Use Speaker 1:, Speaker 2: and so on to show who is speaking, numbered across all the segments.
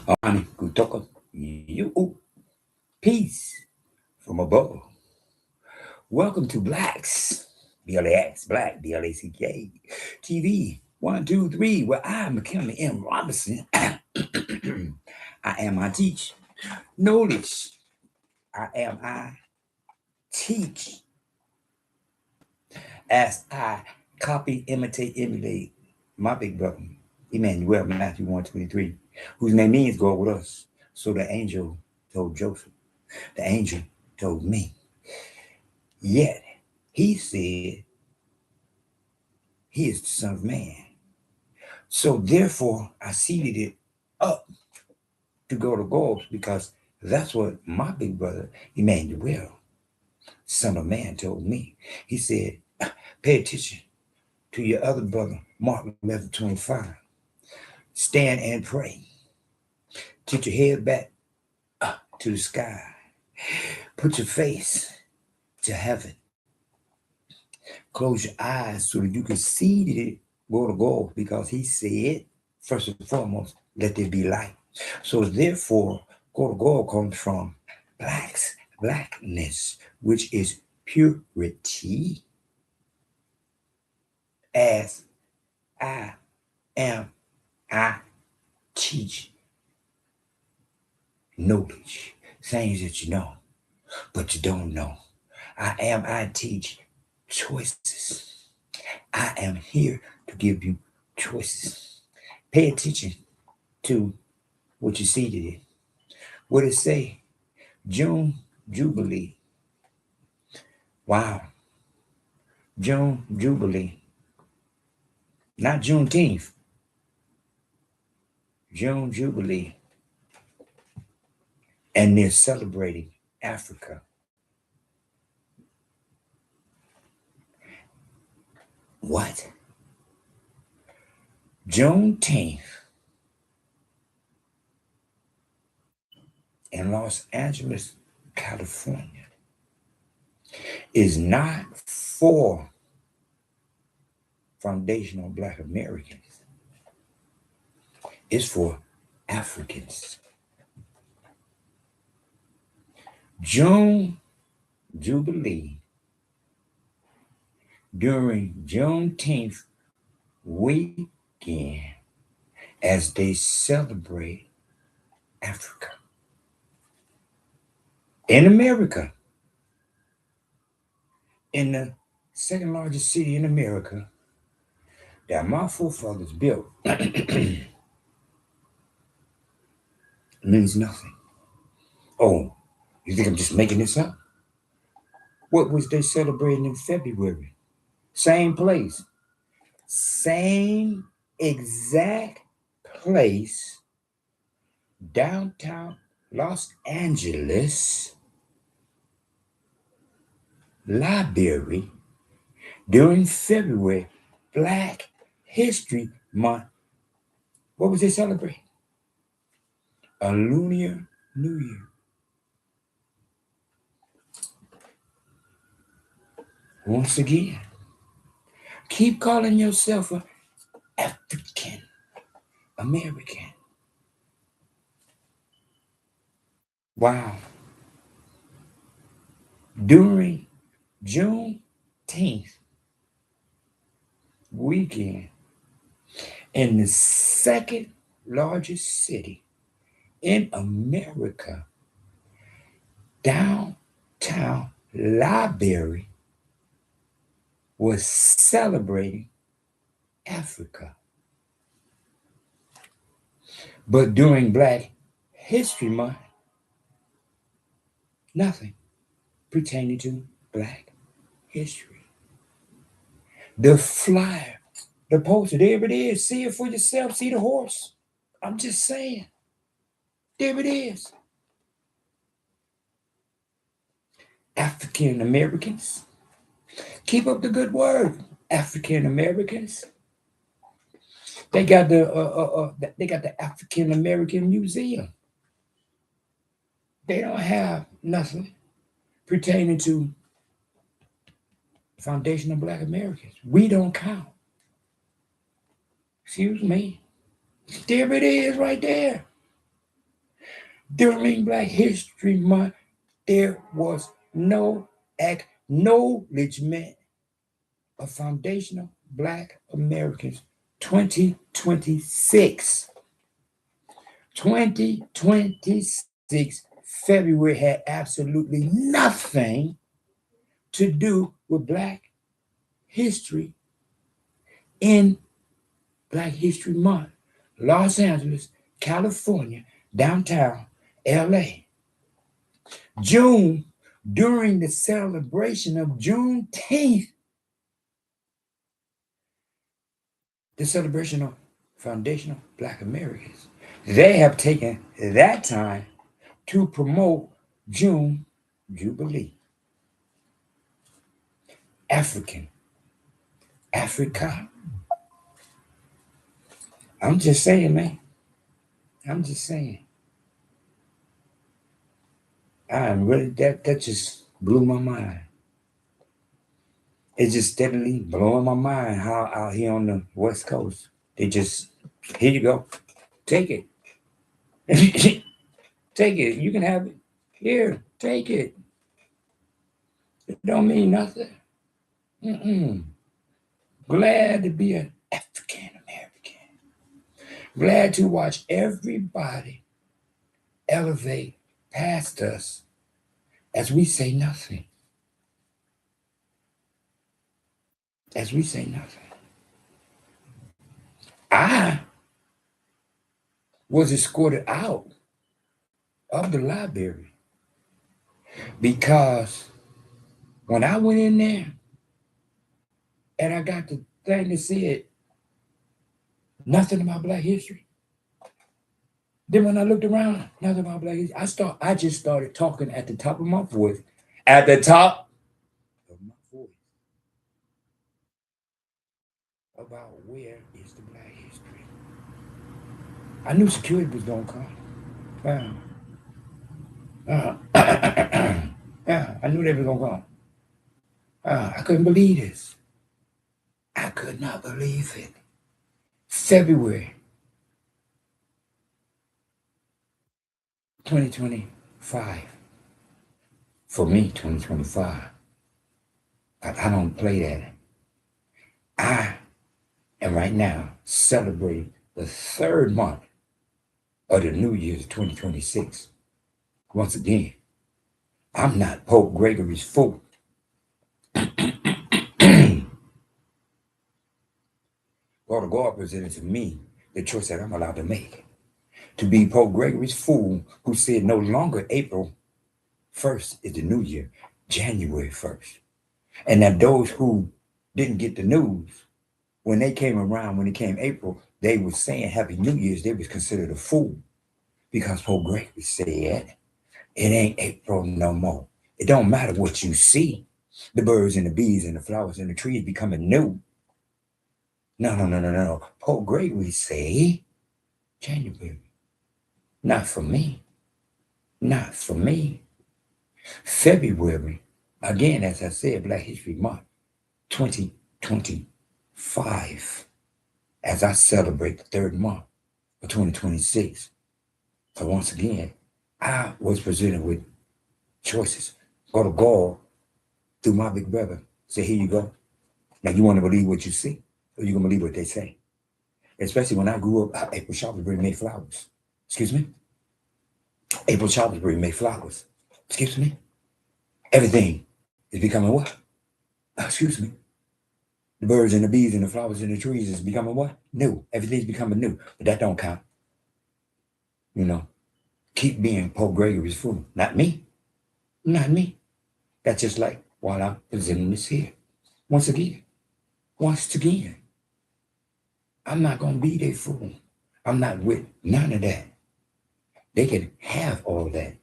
Speaker 1: Ani kutoka you peace from above. Welcome to Blacks, BLAX, Black, BLACK, TV, 1, 2, 3, where I'm McKinley M. Robinson. I teach knowledge. I teach as I copy, imitate, emulate my big brother, Emmanuel, Matthew 1:23, whose name means go with us. So the angel told Joseph, the angel told me. Yet he said he is the Son of Man. So therefore I seeded it up to go to goals because that's what my big brother Emmanuel, Son of Man, told me. He said, pay attention to your other brother, Mark 11:25. Stand and pray. Tilt your head back to the sky. Put your face to heaven. Close your eyes so that you can see it go to goal because he said, first and foremost, let there be light. So therefore, go to goal comes from blackness, which is purity, as I am, I teach knowledge, things that you know, but you don't know. I teach choices. I am here to give you choices. Pay attention to what you see today. What it say? June Jubilee. Wow. June Jubilee. Not Juneteenth. June Jubilee. And they're celebrating Africa. What? Juneteenth in Los Angeles, California is not for foundational Black Americans. It's for Africans. June Jubilee during Juneteenth weekend as they celebrate Africa. In America, in the second largest city in America that my forefathers built, means nothing. Oh, you think I'm just making this up? What was they celebrating in February? Same place, same exact place, downtown Los Angeles library during February, Black History Month. What was they celebrating? A Lunar New Year. Once again, keep calling yourself an African American. Wow. During Juneteenth weekend in the second largest city in America, downtown library was celebrating Africa. But during Black History Month, nothing pertaining to Black history. The flyer, the poster, there it is. See it for yourself. See the horse. I'm just saying. There it is. African Americans. Keep up the good word. African Americans. They got the African American Museum. They don't have nothing pertaining to foundational Black Americans. We don't count. Excuse me. There it is right there. During Black History Month, there was no acknowledgement of foundational Black Americans. 2026. 2026 February had absolutely nothing to do with Black history in Black History Month. Los Angeles, California, downtown LA. June, during the celebration of Juneteenth, the celebration of foundational Black Americans, they have taken that time to promote June Jubilee. Africa. I'm just saying, man. I'm just saying. I'm really that just blew my mind. It's just steadily blowing my mind how out here on the West Coast, they just, here you go. Take it. Take it. You can have it. Here, take it. It don't mean nothing. Glad to be an African American. Glad to watch everybody elevate past us as we say nothing. As we say nothing. I was escorted out of the library because when I went in there and I got the thing that said nothing about Black history, then when I looked around, nothing about Black history, I just started talking at the top of my voice. At the top of my voice. About where is the Black history. I knew security was gonna come. Yeah, I knew they were gonna come. I couldn't believe this. I could not believe it. February 2025. For me, 2025. I don't play that. I am right now celebrating the third month of the New Year's 2026. Once again, I'm not Pope Gregory's fool. Lord of God presented to me the choice that I'm allowed to make. To be Pope Gregory's fool who said no longer April 1st is the new year, January 1st. And that those who didn't get the news, when they came around, when it came April, they were saying Happy New Year's, they was considered a fool. Because Pope Gregory said, it ain't April no more. It don't matter what you see. The birds and the bees and the flowers and the trees becoming new. No. Pope Gregory say January. Not for me. Not for me. February, again, as I said, Black History Month, 2025, as I celebrate the third month of 2026. So once again, I was presented with choices. Go to God through my big brother. Say, here you go. Now you want to believe what you see, or you going to believe what they say? Especially when I grew up, April Sharpsbury made flowers. Excuse me? April Sharpsbury made flowers. Excuse me? Everything is becoming what? Excuse me? The birds and the bees and the flowers and the trees is becoming what? New. Everything's becoming new. But that don't count. You know, keep being Pope Gregory's fool. Not me. Not me. That's just like while I'm presenting this here. Once again, I'm not going to be their fool. I'm not with none of that. They can have all that.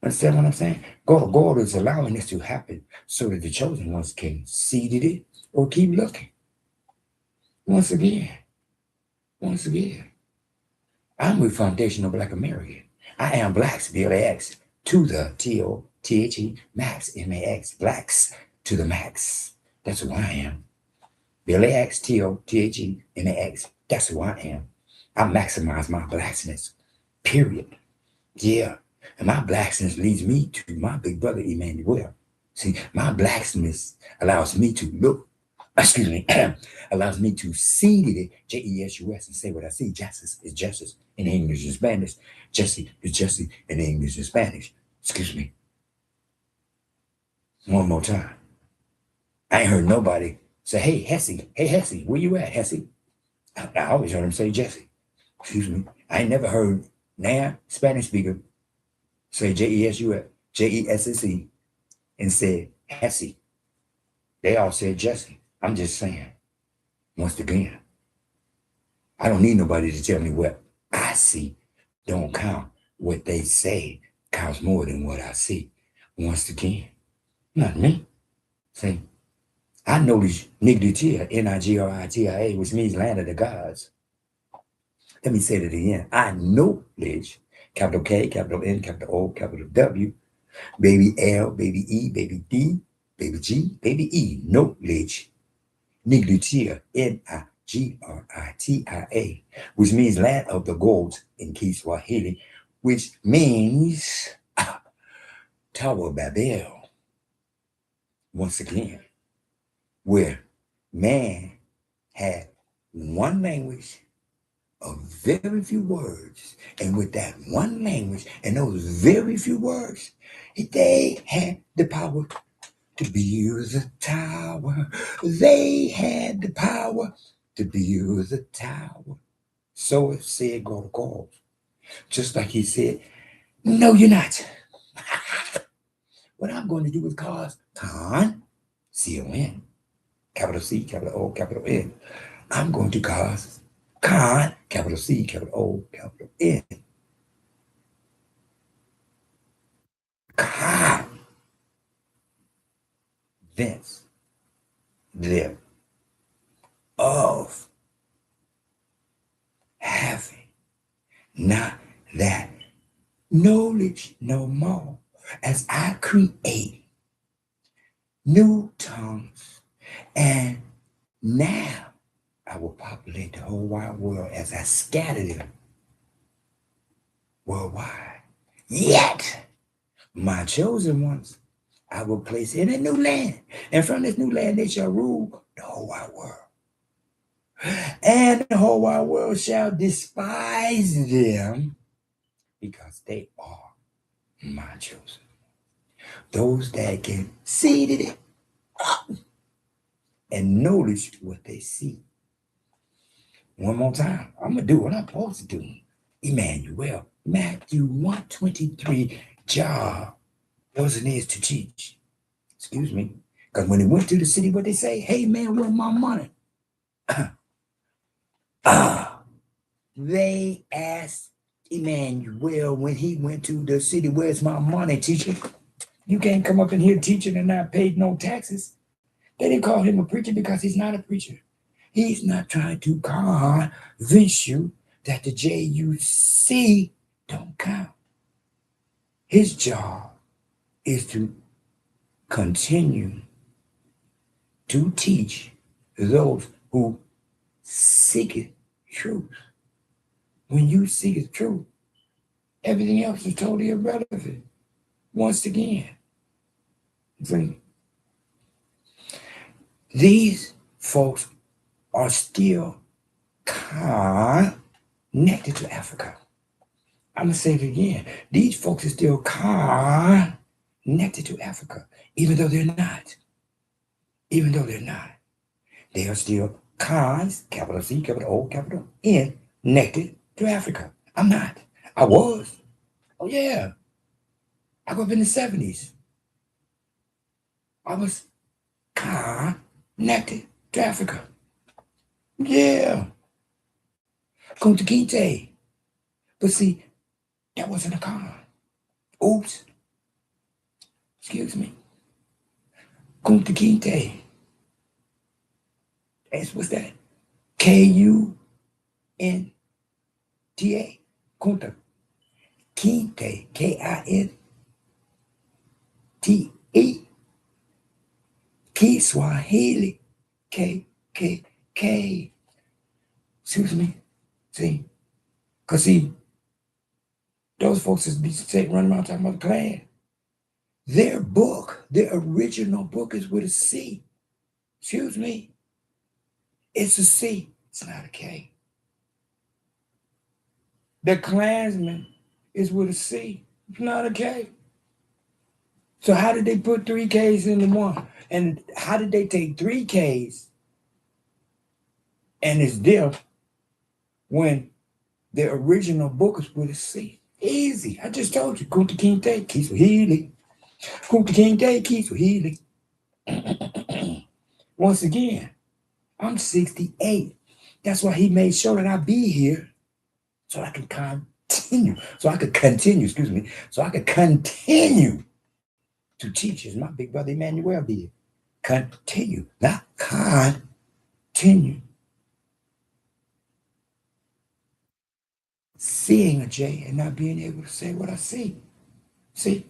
Speaker 1: Understand what I'm saying? God is allowing this to happen so that the chosen ones can seed it or keep looking. Once again, I'm with Foundational Black American. I am Blacks, BLAX, to the TOTHE, Max, MAX, Blacks to the max. That's who I am. BLAX, TOTHE, MAX, that's who I am. I maximize my Blacksness, period. Yeah. And my blacksmith leads me to my big brother Emmanuel. See, my blacksmith allows me to look, excuse me, allows me to see the Jesus and say what I see. Justice is justice in English and Spanish. Jesse is Jesse in English and Spanish. Excuse me. One more time. I ain't heard nobody say, hey Hesse, where you at, Hesse? I always heard him say Jesse. Excuse me. I ain't never heard now Spanish speaker say Jesse and said Hesse. They all said Jesse. I'm just saying, once again, I don't need nobody to tell me what I see. Don't count. What they say counts more than what I see. Once again, not me. See, I noticed Nigritia, Nigrita, which means land of the gods. Let me say that again. I knowledge, capital K, capital N, capital O, capital W, baby L, baby E, baby D, baby G, baby E, knowledge, Nigritia, Nigrita, which means land of the gods in Kiswahili, which means Tower of Babel. Once again, where man had one language of very few words, and with that one language and those very few words, they had the power to build the tower. They had the power to build the tower. So it said go to God. Just like he said, no, you're not. What I'm going to do is cause Con, C-O-N, capital C, capital O, capital N. I'm going to cause Con, capital C, capital O, capital N. Convince them of having not that knowledge no more, as I create new tongues, and now I will populate the whole wide world as I scatter them worldwide. Yet, my chosen ones, I will place in a new land, and from this new land they shall rule the whole wide world. And the whole wide world shall despise them because they are my chosen. Those that can see it and notice what they see. One more time. I'm going to do what I'm supposed to do. Emmanuel, Matthew 123, job wasn't his to teach. Excuse me. Because when he went to the city, what they say? Hey, man, where's my money? They asked Emmanuel when he went to the city, where's my money, teacher? You can't come up in here teaching and not pay no taxes. They didn't call him a preacher because he's not a preacher. He's not trying to convince you that the JUC don't count. His job is to continue to teach those who seek truth. When you seek truth, everything else is totally irrelevant. Once again, these folks are still connected to Africa. I'm going to say it again. These folks are still connected to Africa, even though they're not. Even though they're not. They are still cons, capital C, capital O, capital N, connected to Africa. I'm not. I was. Oh, yeah. I grew up in the 70s. I was connected to Africa. Yeah. Kunta Kinte. But see, that wasn't a con. Oops. Excuse me. Kunta Kinte. What's that? K-U-N-T-A. Kunta Kinte. K-I-N-T-E. Kiswahili. K. Excuse me. See? Because see, Those folks is be running around talking about the Klan. Their book, their original book is with a C. Excuse me. It's a C. It's not a K. The Klansman is with a C. It's not a K. So how did they put 3 Ks into one? And how did they take 3 Ks and it's diff when the original book is with a C? Easy. I just told you. Kunta Kinte, Kiswahili. Kunta Kinte, Kiswahili. Once again, I'm 68. That's why he made sure that I be here so I can continue. So I could continue to teach as my big brother Emmanuel did. Continue, not continue. Seeing a J and not being able to say what I see. See,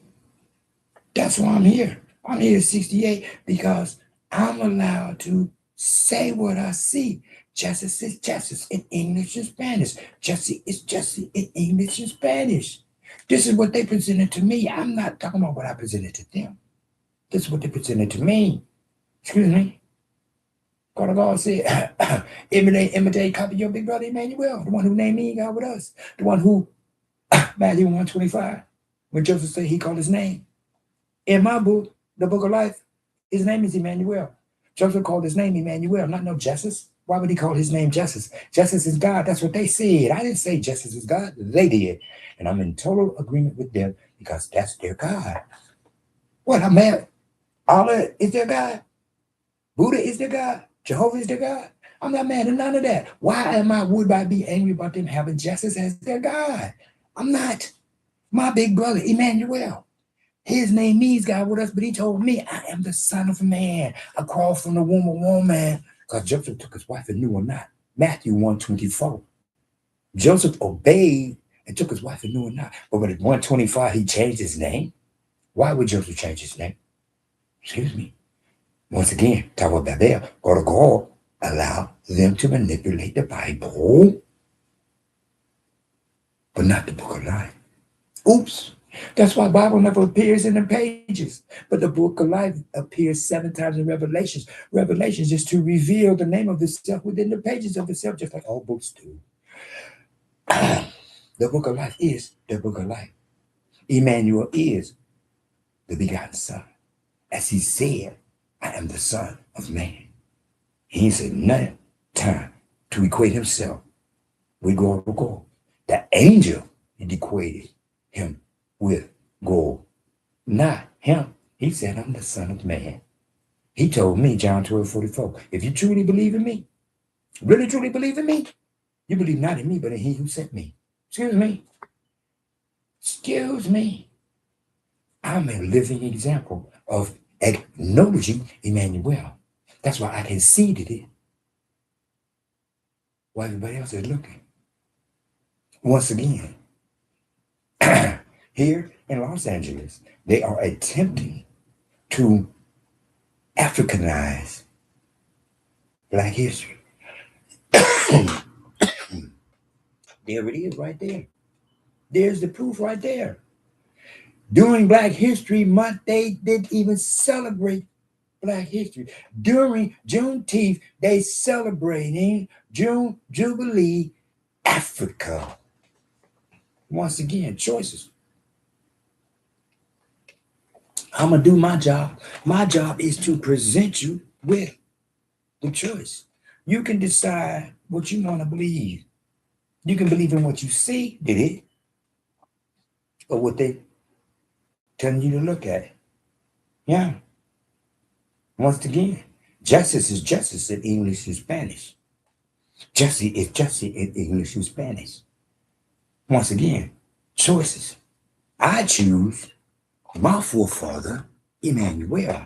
Speaker 1: that's why I'm here. I'm here at 68 because I'm allowed to say what I see. Justice is justice in English and Spanish. Justice is justice in English and Spanish. This is what they presented to me. I'm not talking about what I presented to them. This is what they presented to me. Excuse me. God said, imitate, copy your big brother Emmanuel, the one who named me God with us, the one who, Matthew 125, when Joseph said he called his name. In my book, the book of life, his name is Emmanuel. Joseph called his name Emmanuel, not no Justice. Why would he call his name Justice? Justice is God. That's what they said. I didn't say Justice is God. They did. And I'm in total agreement with them because that's their God. What, I'm mad? Allah is their God. Buddha is their God. Jehovah is their God. I'm not mad at none of that. Why would I be angry about them having justice as their God? I'm not. My big brother, Emmanuel, his name means God with us, but he told me, I am the Son of Man. I crawled from the womb of woman. Because Joseph took his wife and knew her not. Matthew 124. Joseph obeyed and took his wife and knew her not. But when at 125, he changed his name. Why would Joseph change his name? Excuse me. Once again, Tower Babel, or God, allow them to manipulate the Bible, but not the book of life. Oops. That's why the Bible never appears in the pages, but the book of life appears 7 times in Revelations. Revelations is to reveal the name of itself within the pages of itself, just like all books do. The book of life is the book of life. Emmanuel is the begotten Son. As he said, I am the Son of Man. He said none time to equate himself with God. The angel equated him with God. Not him. He said, I'm the Son of Man. He told me, John 12:44, if you truly believe in me, really truly believe in me, you believe not in me, but in he who sent me. Excuse me. Excuse me. I'm a living example of acknowledging Emmanuel. That's why I conceded it. While everybody else is looking. Once again, here in Los Angeles, they are attempting to Africanize Black history. There it is right there. There's the proof right there. During Black History Month, they didn't even celebrate Black history. During Juneteenth, they celebrating June Jubilee Africa. Once again, choices. I'm going to do my job. My job is to present you with the choice. You can decide what you want to believe. You can believe in what you see, did it? Or what they telling you to look at. Yeah. Once again, justice is justice in English and Spanish. Justice is justice in English and Spanish. Once again, choices. I choose my forefather, Emmanuel.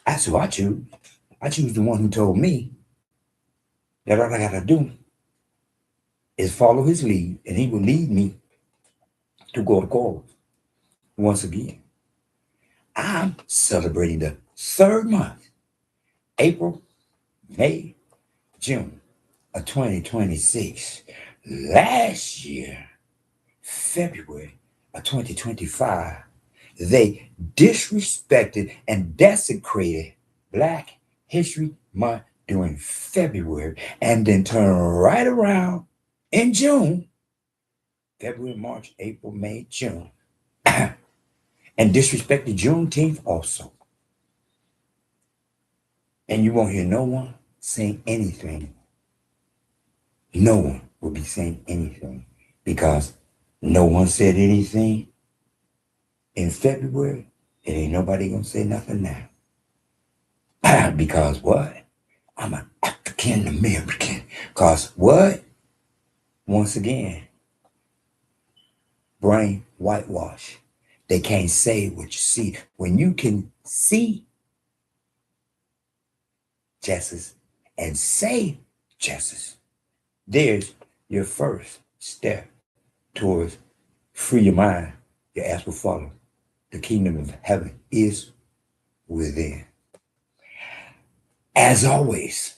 Speaker 1: That's who I choose. I choose the one who told me that all I got to do is follow his lead, and he will lead me to go to God. Once again, I'm celebrating the 3rd month, April, May, June of 2026. Last year, February, of 2025, they disrespected and desecrated Black History Month during February and then turned right around in June, February, March, April, May, June, and disrespected Juneteenth also. And you won't hear no one saying anything. No one will be saying anything because no one said anything in February. It ain't nobody gonna say nothing now. Because what? I'm an African American. Because what? Once again, brain whitewash. They can't say what you see. When you can see justice and say justice, there's your first step towards free your mind. Your ass will follow. The kingdom of heaven is within. As always,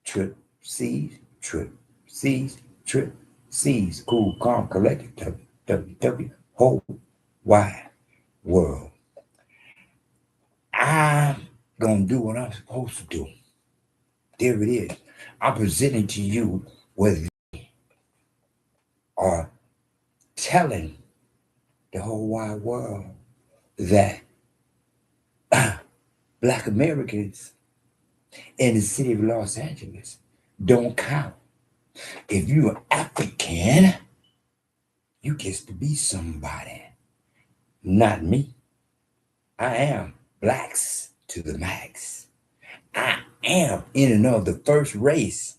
Speaker 1: trip C's, trip C's, trip C's. Cool, calm, collective, WWW, whole wide world. I'm going to do what I'm supposed to do. There it is. I'm presenting to you what they are telling the whole wide world that Black Americans in the city of Los Angeles don't count. If you're African, you get to be somebody. Not me. I am blacks to the max. I am in and of the first race.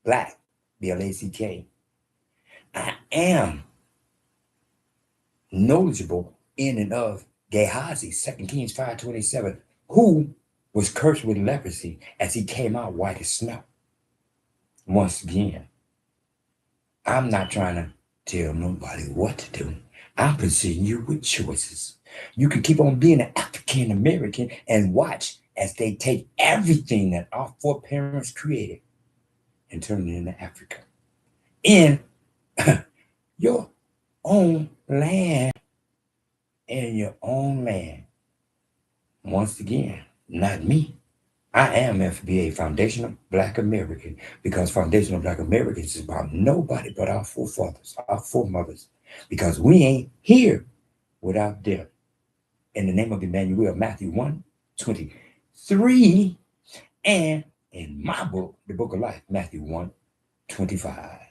Speaker 1: Black, BLACK. I am knowledgeable in and of Gehazi, 2 Kings 5:27, who was cursed with leprosy as he came out white as snow. Once again, I'm not trying to tell nobody what to do. I'm presenting you with choices. You can keep on being an African American and watch as they take everything that our foreparents created and turn it into Africa in your own land. In your own land. Once again, not me. I am FBA, Foundational Black American, because Foundational Black Americans is about nobody but our forefathers, our foremothers, because we ain't here without them. In the name of Emmanuel, Matthew 1:23, and in my book, the Book of Life, Matthew 1:25.